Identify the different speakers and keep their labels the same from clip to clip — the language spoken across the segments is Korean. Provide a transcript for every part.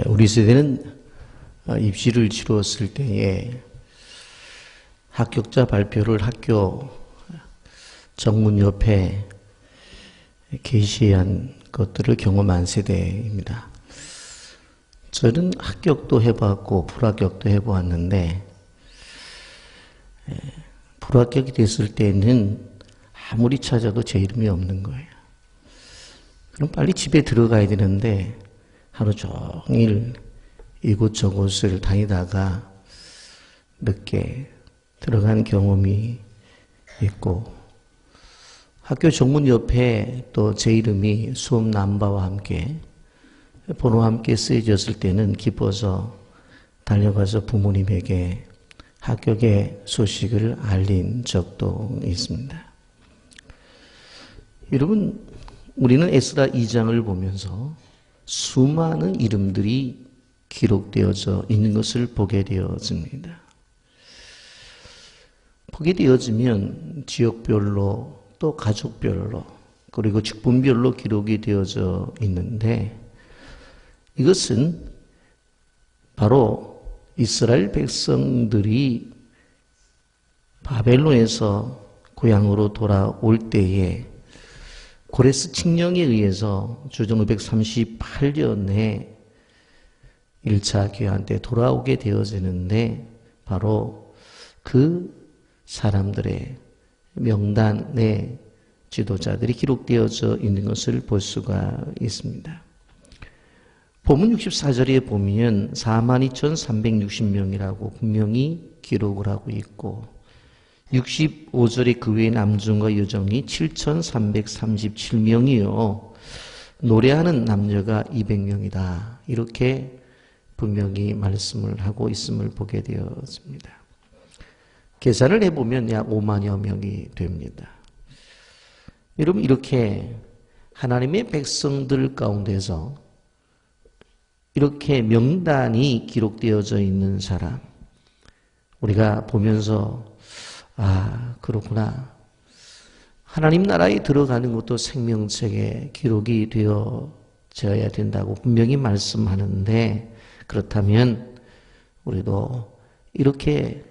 Speaker 1: 우리 세대는 입시를 치렀을 때에 합격자 발표를 학교 정문 옆에 게시한 것들을 경험한 세대입니다. 저는 합격도 해봤고 불합격도 해보았는데 불합격이 됐을 때는 아무리 찾아도 제 이름이 없는 거예요. 그럼 빨리 집에 들어가야 되는데 하루 종일 이곳저곳을 다니다가 늦게 들어간 경험이 있고, 학교 정문 옆에 또 제 이름이 수업 남바와 함께 번호와 함께 쓰여졌을 때는 기뻐서 달려가서 부모님에게 합격의 소식을 알린 적도 있습니다. 여러분, 우리는 에스라 2장을 보면서 수많은 이름들이 기록되어져 있는 것을 보게 되어집니다. 보게 되어지면 지역별로 또 가족별로 그리고 직분별로 기록이 되어져 있는데, 이것은 바로 이스라엘 백성들이 바벨론에서 고향으로 돌아올 때에 고레스 칙령에 의해서 주전 538년에 1차 귀환 때 돌아오게 되어지는데, 바로 그 사람들의 명단에 지도자들이 기록되어져 있는 것을 볼 수가 있습니다. 본문 64절에 보면 42,360명이라고 분명히 기록을 하고 있고, 65절에 그 외의 남중과 여종이 7,337명이요 노래하는 남녀가 200명이다 이렇게 분명히 말씀을 하고 있음을 보게 되었습니다. 계산을 해보면 약 5만여 명이 됩니다. 여러분, 이렇게 하나님의 백성들 가운데서 이렇게 명단이 기록되어져 있는 사람, 우리가 보면서 그렇구나, 하나님 나라에 들어가는 것도 생명책에 기록이 되어져야 된다고 분명히 말씀하는데, 그렇다면 우리도 이렇게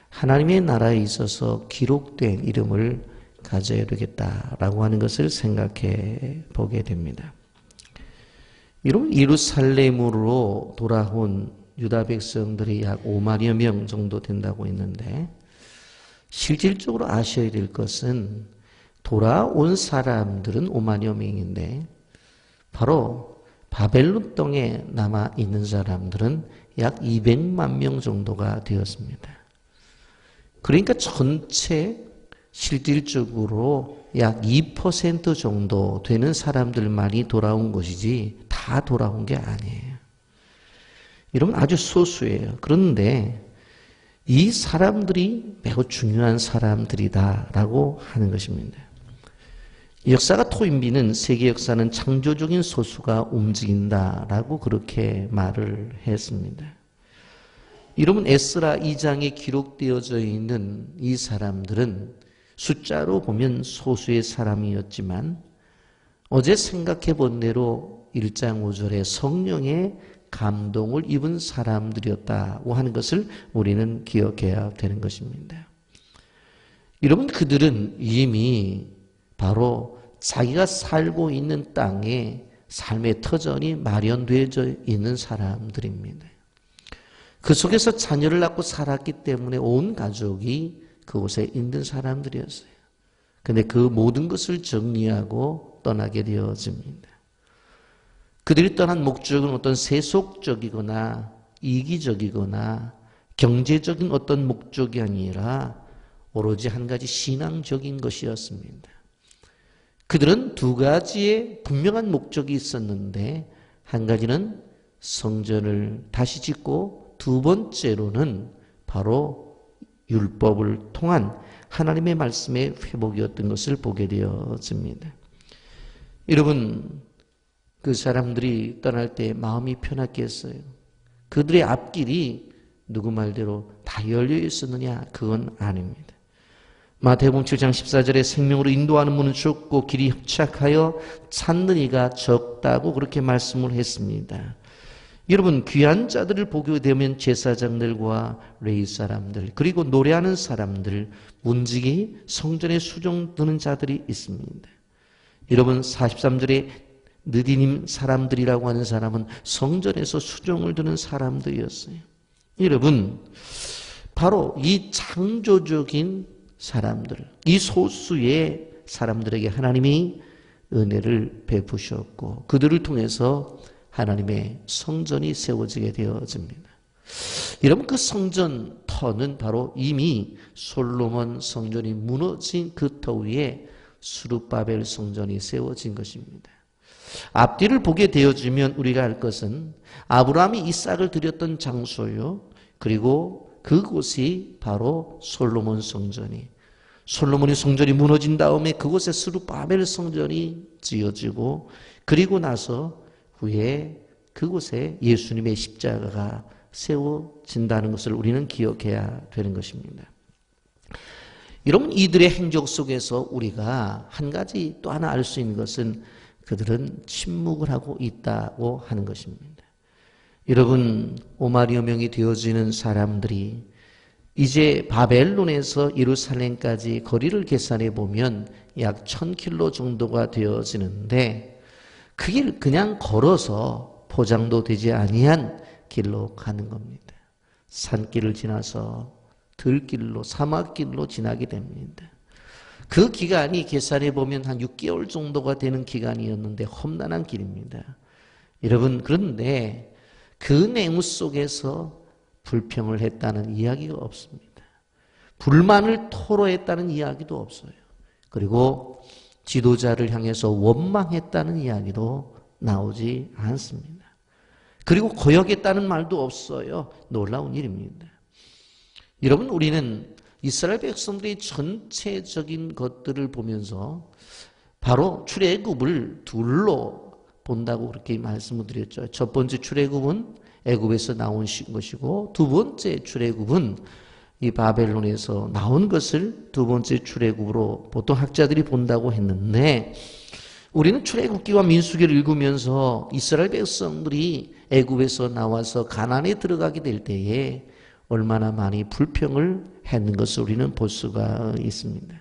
Speaker 1: 하나님의 나라에 있어서 기록된 이름을 가져야 되겠다라고 하는 것을 생각해 보게 됩니다. 여러분, 예루살렘으로 돌아온 유다 백성들이 약 5만여 명 정도 된다고 했는데, 실질적으로 아셔야 될 것은 돌아온 사람들은 5만여 명인데 바로 바벨론 땅에 남아 있는 사람들은 약 200만 명 정도가 되었습니다. 그러니까 전체 실질적으로 약 2% 정도 되는 사람들만이 돌아온 것이지 다 돌아온 게 아니에요. 여러분, 아주 소수예요. 그런데 이 사람들이 매우 중요한 사람들이다라고 하는 것입니다. 역사가 토인비는 세계 역사는 창조적인 소수가 움직인다라고 그렇게 말을 했습니다. 여러분, 에스라 2장에 기록되어져 있는 이 사람들은 숫자로 보면 소수의 사람이었지만 어제 생각해 본 대로 1장 5절에 성령의 감동을 입은 사람들이었다고 하는 것을 우리는 기억해야 되는 것입니다. 여러분, 그들은 이미 바로 자기가 살고 있는 땅에 삶의 터전이 마련되어져 있는 사람들입니다. 그 속에서 자녀를 낳고 살았기 때문에 온 가족이 그곳에 있는 사람들이었어요. 그런데 그 모든 것을 정리하고 떠나게 되어집니다. 그들이 떠난 목적은 어떤 세속적이거나 이기적이거나 경제적인 어떤 목적이 아니라 오로지 한 가지 신앙적인 것이었습니다. 그들은 두 가지의 분명한 목적이 있었는데, 한 가지는 성전을 다시 짓고 두 번째로는 바로 율법을 통한 하나님의 말씀의 회복이었던 것을 보게 되어집니다. 여러분, 그 사람들이 떠날 때 마음이 편했겠어요? 그들의 앞길이 누구 말대로 다 열려 있었느냐? 그건 아닙니다. 마태복음 7장 14절에 생명으로 인도하는 문은 좁고 길이 협착하여 찾는 이가 적다고 그렇게 말씀을 했습니다. 여러분, 귀한 자들을 보게 되면 제사장들과 레위 사람들, 그리고 노래하는 사람들, 문지기 성전에 수종 드는 자들이 있습니다. 여러분, 43절에 느디님 사람들이라고 하는 사람은 성전에서 수종을 드는 사람들이었어요. 여러분, 바로 이 창조적인 사람들, 이 소수의 사람들에게 하나님이 은혜를 베푸셨고 그들을 통해서 하나님의 성전이 세워지게 되어집니다. 여러분, 그 성전 터는 바로 이미 솔로몬 성전이 무너진 그 터 위에 스룹바벨 성전이 세워진 것입니다. 앞뒤를 보게 되어지면 우리가 알 것은 아브라함이 이삭을 드렸던 장소요, 그리고 그곳이 바로 솔로몬 성전이, 솔로몬의 성전이 무너진 다음에 그곳에 스룹바벨 성전이 지어지고, 그리고 나서 후에 그곳에 예수님의 십자가가 세워진다는 것을 우리는 기억해야 되는 것입니다. 여러분, 이들의 행적 속에서 우리가 한 가지 또 하나 알 수 있는 것은 그들은 침묵을 하고 있다고 하는 것입니다. 여러분, 5만여 명이 되어지는 사람들이 이제 바벨론에서 예루살렘까지 거리를 계산해 보면 약 1000km 정도가 되어지는데 그 길 그냥 걸어서 포장도 되지 아니한 길로 가는 겁니다. 산길을 지나서 들길로, 사막길로 지나게 됩니다. 그 기간이 계산해 보면 한 6개월 정도가 되는 기간이었는데 험난한 길입니다. 여러분, 그런데 그 내용 속에서 불평을 했다는 이야기가 없습니다. 불만을 토로했다는 이야기도 없어요. 그리고 지도자를 향해서 원망했다는 이야기도 나오지 않습니다. 그리고 거역했다는 말도 없어요. 놀라운 일입니다. 여러분, 우리는 이스라엘 백성들의 전체적인 것들을 보면서 바로 출애굽을 둘로 본다고 그렇게 말씀을 드렸죠. 첫 번째 출애굽은 애굽에서 나온 것이고, 두 번째 출애굽은 이 바벨론에서 나온 것을 두 번째 출애굽으로 보통 학자들이 본다고 했는데, 우리는 출애굽기와 민수기를 읽으면서 이스라엘 백성들이 애굽에서 나와서 가나안에 들어가게 될 때에 얼마나 많이 불평을 했는 것을 우리는 볼 수가 있습니다.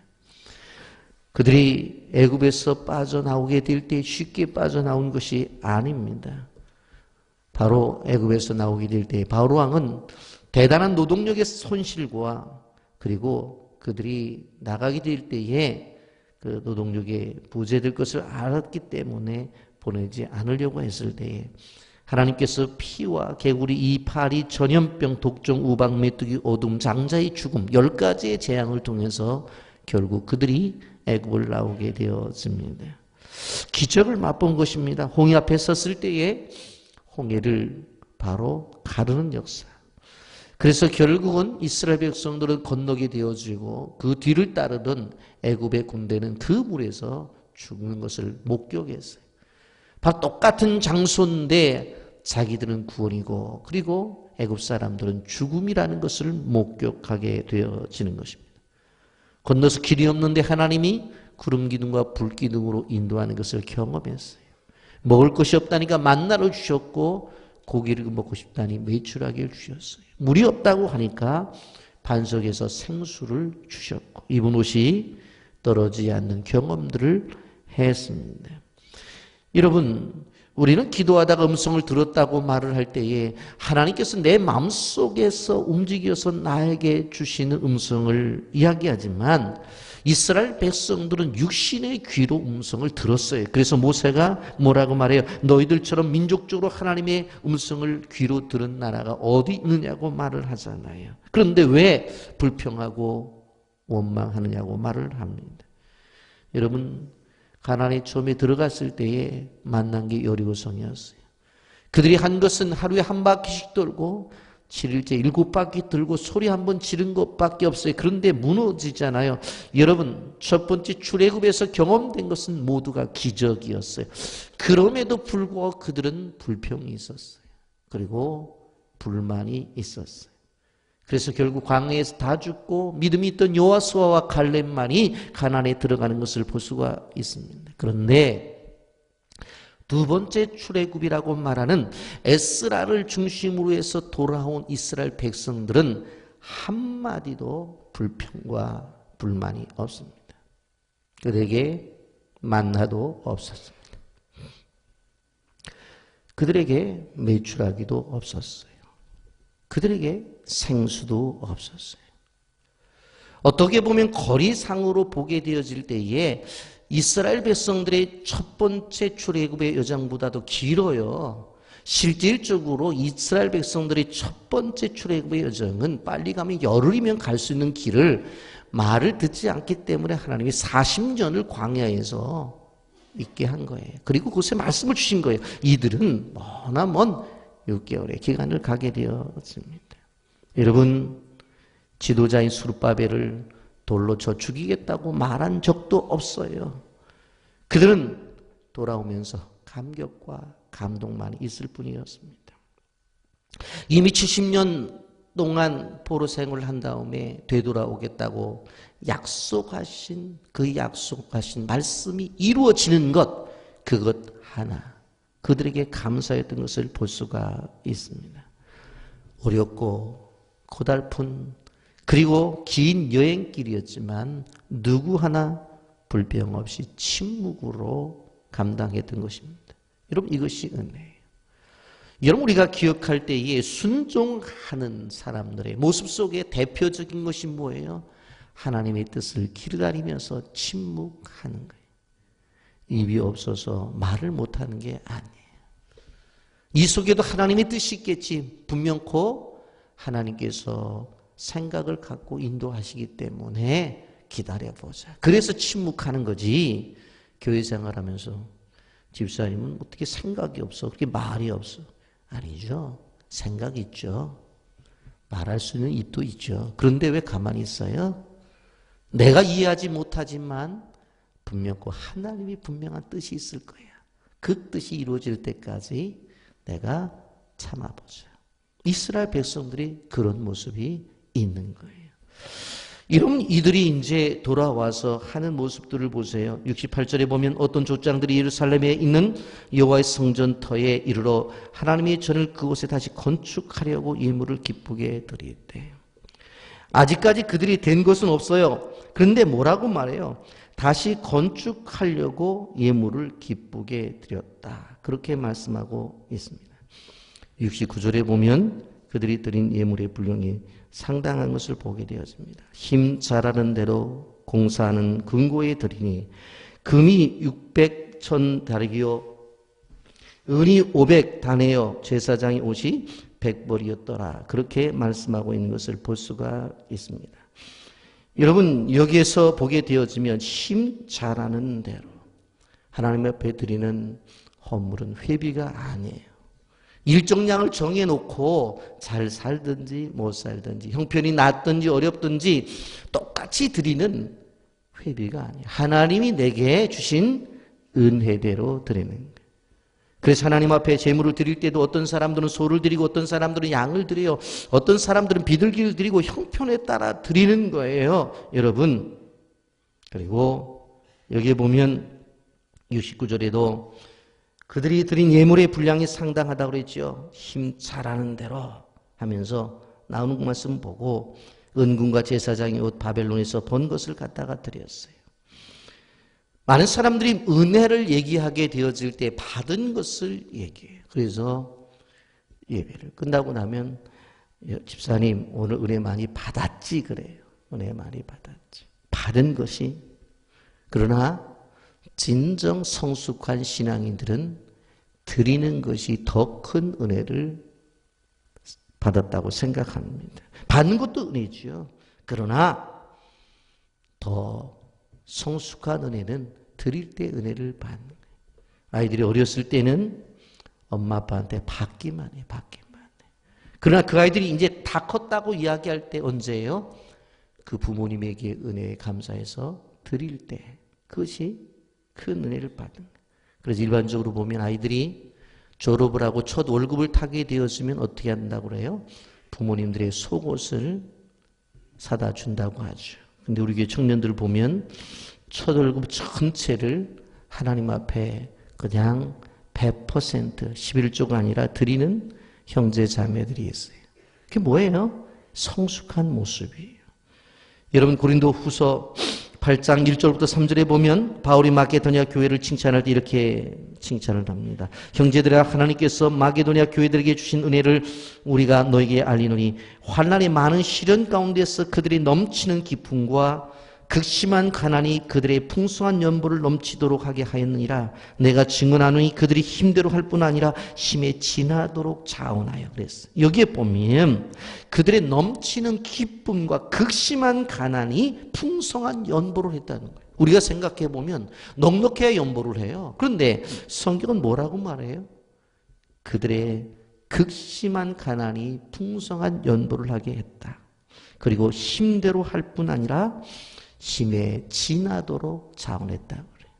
Speaker 1: 그들이 애굽에서 빠져나오게 될 때 쉽게 빠져나온 것이 아닙니다. 바로 애굽에서 나오게 될 때 바로 왕은 대단한 노동력의 손실과 그리고 그들이 나가게 될 때에 그 노동력에 부재될 것을 알았기 때문에 보내지 않으려고 했을 때에 하나님께서 피와 개구리, 이파리, 전염병, 독종, 우박, 메뚜기, 어둠, 장자의 죽음 10가지의 재앙을 통해서 결국 그들이 애굽을 나오게 되었습니다. 기적을 맛본 것입니다. 홍해 앞에 섰을 때에 홍해를 바로 가르는 역사. 그래서 결국은 이스라엘 백성들은 건너게 되어지고 그 뒤를 따르던 애굽의 군대는 그 물에서 죽는 것을 목격했어요. 바로 똑같은 장소인데 자기들은 구원이고 그리고 애굽 사람들은 죽음이라는 것을 목격하게 되어지는 것입니다. 건너서 길이 없는데 하나님이 구름 기둥과 불 기둥으로 인도하는 것을 경험했어요. 먹을 것이 없다니까 만나를 주셨고 고기를 먹고 싶다니 메추라기를 주셨어요. 물이 없다고 하니까 반석에서 생수를 주셨고 입은 옷이 떨어지지 않는 경험들을 했습니다. 여러분, 우리는 기도하다가 음성을 들었다고 말을 할 때에 하나님께서 내 마음속에서 움직여서 나에게 주시는 음성을 이야기하지만 이스라엘 백성들은 육신의 귀로 음성을 들었어요. 그래서 모세가 뭐라고 말해요? 너희들처럼 민족적으로 하나님의 음성을 귀로 들은 나라가 어디 있느냐고 말을 하잖아요. 그런데 왜 불평하고 원망하느냐고 말을 합니다. 여러분, 가나안에 처음에 들어갔을 때에 만난 게 여리고성이었어요. 그들이 한 것은 하루에 한 바퀴씩 돌고 7일째 7바퀴 들고 소리 한번 지른 것밖에 없어요. 그런데 무너지잖아요. 여러분, 첫 번째 출애굽에서 경험된 것은 모두가 기적이었어요. 그럼에도 불구하고 그들은 불평이 있었어요. 그리고 불만이 있었어요. 그래서 결국 광야에서 다 죽고 믿음이 있던 여호수아와 갈렙만이 가나안에 들어가는 것을 볼 수가 있습니다. 그런데 두 번째 출애굽이라고 말하는 에스라를 중심으로 해서 돌아온 이스라엘 백성들은 한마디도 불평과 불만이 없습니다. 그들에게 만나도 없었습니다. 그들에게 메추라기도 없었어요. 그들에게 생수도 없었어요. 어떻게 보면 거리상으로 보게 되어질 때에 이스라엘 백성들의 첫 번째 출애굽의 여정보다도 길어요. 실질적으로 이스라엘 백성들의 첫 번째 출애굽의 여정은 빨리 가면 열흘이면 갈 수 있는 길을 말을 듣지 않기 때문에 하나님이 40년을 광야에서 있게 한 거예요. 그리고 그곳에 말씀을 주신 거예요. 이들은 머나먼 6개월의 기간을 가게 되었습니다. 여러분, 지도자인 수르바벨을 돌로 쳐 죽이겠다고 말한 적도 없어요. 그들은 돌아오면서 감격과 감동만 있을 뿐이었습니다. 이미 70년 동안 포로 생활을 한 다음에 되돌아오겠다고 약속하신 그 약속하신 말씀이 이루어지는 것, 그것 하나 그들에게 감사했던 것을 볼 수가 있습니다. 어렵고 고달픈 그리고 긴 여행길이었지만 누구 하나 불평 없이 침묵으로 감당했던 것입니다. 여러분, 이것이 은혜예요. 여러분, 우리가 기억할 때에 순종하는 사람들의 모습 속에 대표적인 것이 뭐예요? 하나님의 뜻을 기다리면서 침묵하는 거예요. 입이 없어서 말을 못하는 게 아니에요. 이 속에도 하나님의 뜻이 있겠지. 분명코 하나님께서 생각을 갖고 인도하시기 때문에 기다려보자. 그래서 침묵하는 거지. 교회 생활하면서 집사님은 어떻게 생각이 없어? 그렇게 말이 없어? 아니죠. 생각이 있죠. 말할 수 있는 입도 있죠. 그런데 왜 가만히 있어요? 내가 이해하지 못하지만 분명코 하나님이 분명한 뜻이 있을 거야. 그 뜻이 이루어질 때까지 내가 참아보자. 이스라엘 백성들이 그런 모습이 있는 거예요. 이런 이들이 이제 돌아와서 하는 모습들을 보세요. 68절에 보면 어떤 족장들이 예루살렘에 있는 여호와의 성전터에 이르러 하나님의 전을 그곳에 다시 건축하려고 예물을 기쁘게 드리되, 아직까지 그들이 된 것은 없어요. 그런데 뭐라고 말해요? 다시 건축하려고 예물을 기쁘게 드렸다. 그렇게 말씀하고 있습니다. 69절에 보면 그들이 드린 예물의 분량이 상당한 것을 보게 되었습니다. 힘 잘하는 대로 공사하는 금고에 드리니 금이 600천 다리기요 은이 500다네요 제사장의 옷이 100벌이었더라. 그렇게 말씀하고 있는 것을 볼 수가 있습니다. 여러분, 여기에서 보게 되어지면 힘 잘하는 대로 하나님 앞에 드리는 헌물은 회비가 아니에요. 일정량을 정해놓고 잘 살든지 못 살든지 형편이 낫든지 어렵든지 똑같이 드리는 회비가 아니에요. 하나님이 내게 주신 은혜대로 드리는 거예요. 그래서 하나님 앞에 제물을 드릴 때도 어떤 사람들은 소를 드리고 어떤 사람들은 양을 드려요. 어떤 사람들은 비둘기를 드리고 형편에 따라 드리는 거예요. 여러분, 그리고 여기에 보면 69절에도 그들이 드린 예물의 분량이 상당하다고 그랬죠. 힘 잘하는 대로 하면서 나오는 말씀 보고 은군과 제사장의 옷 바벨론에서 본 것을 갖다가 드렸어요. 많은 사람들이 은혜를 얘기하게 되어질 때 받은 것을 얘기해요. 그래서 예배를 끝나고 나면 집사님 오늘 은혜 많이 받았지 그래요. 은혜 많이 받았지. 받은 것이. 그러나 진정 성숙한 신앙인들은 드리는 것이 더 큰 은혜를 받았다고 생각합니다. 받는 것도 은혜죠. 그러나 더 성숙한 은혜는 드릴 때 은혜를 받는 거예요. 아이들이 어렸을 때는 엄마 아빠한테 받기만 해. 그러나 그 아이들이 이제 다 컸다고 이야기할 때 언제예요? 그 부모님에게 은혜에 감사해서 드릴 때 그것이 큰 은혜를 받는 거예요. 그래서 일반적으로 보면 아이들이 졸업을 하고 첫 월급을 타게 되었으면 어떻게 한다고 그래요? 부모님들의 속옷을 사다 준다고 하죠. 근데 우리 교회 청년들 보면 첫 월급 전체를 하나님 앞에 그냥 100% 11조가 아니라 드리는 형제 자매들이 있어요. 그게 뭐예요? 성숙한 모습이에요. 여러분 고린도 후서 8장 1절부터 3절에 보면 바울이 마게도냐 교회를 칭찬할 때 이렇게 칭찬을 합니다. 형제들아 하나님께서 마게도냐 교회들에게 주신 은혜를 우리가 너에게 알리노니 환난의 많은 시련 가운데서 그들이 넘치는 기쁨과 극심한 가난이 그들의 풍성한 연보를 넘치도록 하게 하였느니라. 내가 증언하노니 그들이 힘대로 할 뿐 아니라 힘에 지나도록 자원하여 그랬어요. 여기에 보면 그들의 넘치는 기쁨과 극심한 가난이 풍성한 연보를 했다는 거예요. 우리가 생각해 보면 넉넉해야 연보를 해요. 그런데 성경은 뭐라고 말해요? 그들의 극심한 가난이 풍성한 연보를 하게 했다. 그리고 힘대로 할 뿐 아니라 힘에 지나도록 자원했다고 그래요.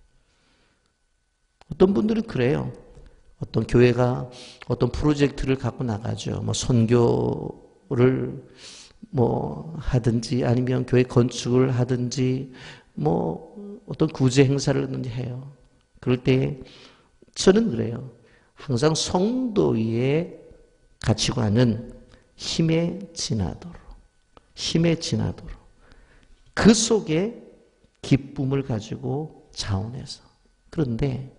Speaker 1: 어떤 분들은 그래요. 어떤 교회가 어떤 프로젝트를 갖고 나가죠. 뭐 선교를 하든지 아니면 교회 건축을 하든지 뭐 어떤 구제 행사를 하든지 해요. 그럴 때 저는 그래요. 항상 성도의 가치관은 힘에 지나도록 그 속에 기쁨을 가지고 자원해서. 그런데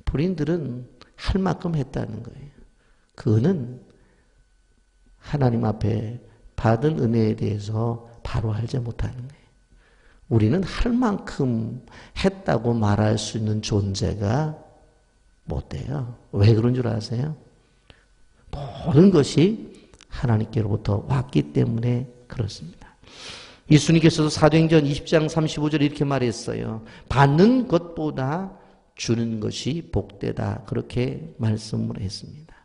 Speaker 1: 본인들은 할 만큼 했다는 거예요. 그거는 하나님 앞에 받은 은혜에 대해서 바로 알지 못하는 거예요. 우리는 할 만큼 했다고 말할 수 있는 존재가 못 돼요. 왜 그런 줄 아세요? 모든 것이 하나님께로부터 왔기 때문에 그렇습니다. 예수님께서도 사도행전 20장 35절에 이렇게 말했어요. 받는 것보다 주는 것이 복되다. 그렇게 말씀을 했습니다.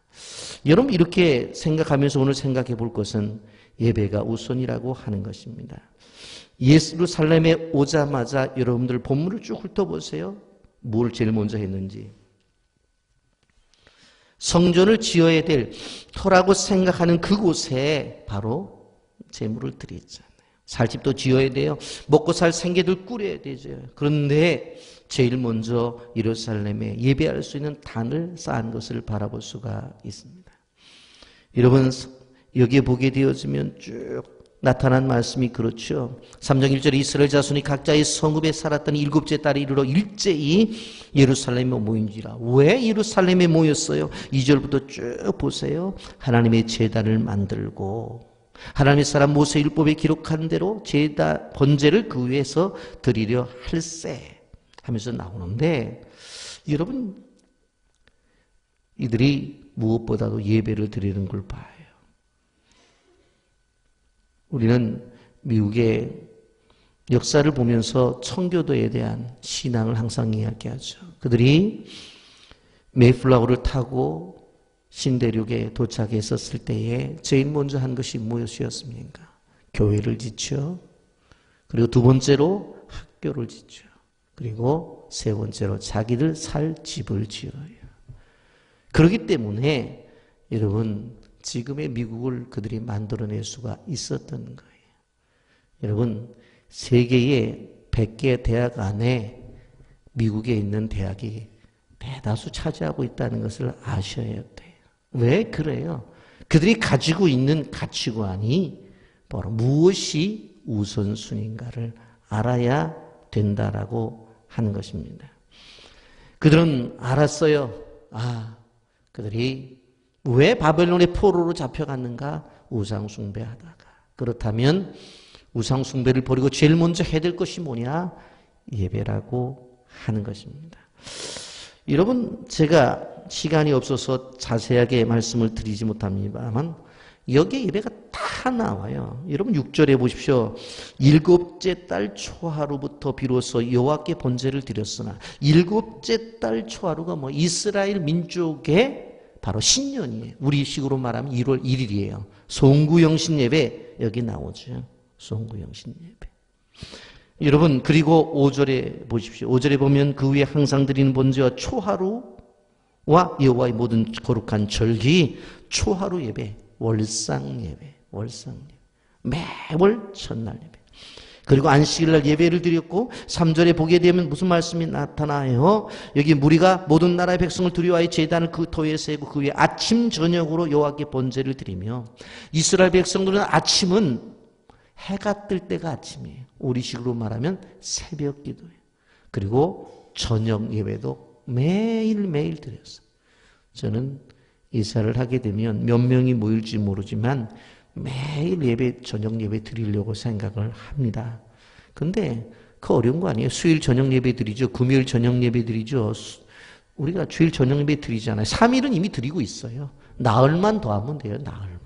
Speaker 1: 여러분 이렇게 생각하면서 오늘 생각해 볼 것은 예배가 우선이라고 하는 것입니다. 예루살렘에 오자마자 여러분들 본문을 쭉 훑어보세요. 뭘 제일 먼저 했는지. 성전을 지어야 될 터라고 생각하는 그곳에 바로 제물을 드렸잖아요. 살 집도 지어야 돼요. 먹고 살 생계들 꾸려야 되죠. 그런데 제일 먼저 예루살렘에 예배할 수 있는 단을 쌓은 것을 바라볼 수가 있습니다. 여러분 여기에 보게 되어지면 쭉 나타난 말씀이 그렇죠. 3장 1절에 이스라엘 자손이 각자의 성읍에 살았더니 일곱째 달에 이르러 일제히 예루살렘에 모인지라. 왜 예루살렘에 모였어요? 2절부터 쭉 보세요. 하나님의 제단을 만들고 하나님의 사람 모세 율법에 기록한 대로 제단 번제를 그 위에서 드리려 할세 하면서 나오는데 여러분 이들이 무엇보다도 예배를 드리는 걸 봐요. 우리는 미국의 역사를 보면서 청교도에 대한 신앙을 항상 이야기하죠. 그들이 메이플라워를 타고 신대륙에 도착했었을 때에 제일 먼저 한 것이 무엇이었습니까? 교회를 짓죠. 그리고 두 번째로 학교를 짓죠. 그리고 세 번째로 자기들 살 집을 지어요. 그렇기 때문에 여러분 지금의 미국을 그들이 만들어낼 수가 있었던 거예요. 여러분 세계의 100개 대학 안에 미국에 있는 대학이 대다수 차지하고 있다는 것을 아셔야 돼요. 왜 그래요? 그들이 가지고 있는 가치관이 바로 무엇이 우선순위인가를 알아야 된다라고 하는 것입니다. 그들은 알았어요. 그들이 왜 바벨론의 포로로 잡혀갔는가? 우상숭배하다가. 그렇다면 우상숭배를 버리고 제일 먼저 해야 될 것이 뭐냐? 예배라고 하는 것입니다. 여러분 제가 시간이 없어서 자세하게 말씀을 드리지 못합니다만 여기에 예배가 다 나와요. 여러분 6절에 보십시오. 일곱째 달 초하루부터 비로소 여호와께 번제를 드렸으나 일곱째 달 초하루가 이스라엘 민족의 바로 신년이에요. 우리식으로 말하면 1월 1일이에요. 송구영신 예배 여기 나오죠. 송구영신 예배. 여러분 그리고 5절에 보십시오. 5절에 보면 그 위에 항상 드리는 번제와 초하루와 여호와의 모든 거룩한 절기 초하루 예배 월상 예배 매월 첫날 예배. 그리고 안식일날 예배를 드렸고 3절에 보게 되면 무슨 말씀이 나타나요? 여기 무리가 모든 나라의 백성을 두려워하여 제단을 그 터위에 세우고 그 위에 아침 저녁으로 여호와께 번제를 드리며 이스라엘 백성들은 아침은 해가 뜰 때가 아침이에요. 우리식으로 말하면 새벽 기도예요. 그리고 저녁 예배도 매일매일 드렸어요. 저는 이사를 하게 되면 몇 명이 모일지 모르지만 매일 예배, 저녁 예배 드리려고 생각을 합니다. 근데 그 어려운 거 아니에요. 수요일 저녁 예배 드리죠. 금요일 저녁 예배 드리죠. 우리가 주일 저녁 예배 드리잖아요. 3일은 이미 드리고 있어요. 나흘만 더 하면 돼요. 나흘만.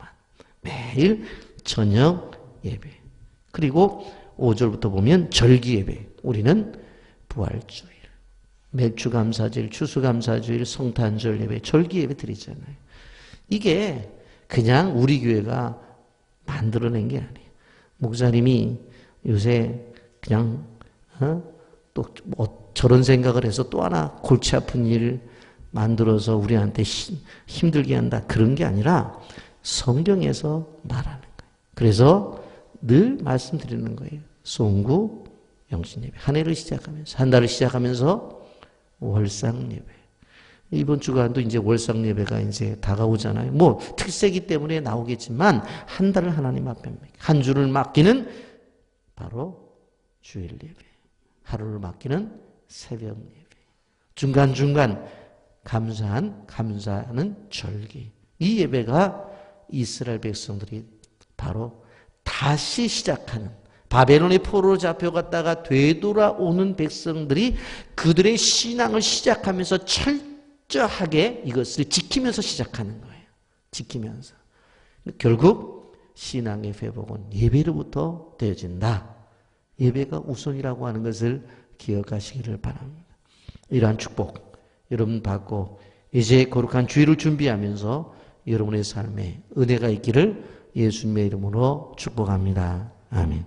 Speaker 1: 매일 저녁 예배. 그리고 5절부터 보면 절기 예배. 우리는 부활주일, 매추감사주일, 추수감사주일, 성탄절 예배, 절기 예배 드리잖아요. 이게 그냥 우리 교회가 만들어낸 게 아니에요. 목사님이 요새 그냥 또 뭐 저런 생각을 해서 또 하나 골치 아픈 일을 만들어서 우리한테 힘들게 한다. 그런 게 아니라 성경에서 말하는 거예요. 그래서 늘 말씀드리는 거예요. 송구 영신예배. 한 해를 시작하면서, 한 달을 시작하면서 월상예배. 이번 주간도 이제 월상예배가 이제 다가오잖아요. 뭐 특세기 때문에 나오겠지만 한 달을 하나님 앞에 한 주를 맡기는 바로 주일 예배. 하루를 맡기는 새벽 예배. 중간중간 감사하는 절기. 이 예배가 이스라엘 백성들이 바로 다시 시작하는, 바벨론의 포로로 잡혀갔다가 되돌아오는 백성들이 그들의 신앙을 시작하면서 철저하게 이것을 지키면서 시작하는 거예요. 지키면서. 결국 신앙의 회복은 예배로부터 되어진다. 예배가 우선이라고 하는 것을 기억하시기를 바랍니다. 이러한 축복 여러분 받고 이제 거룩한 주일을 준비하면서 여러분의 삶에 은혜가 있기를 예수님의 이름으로 축복합니다. 아멘.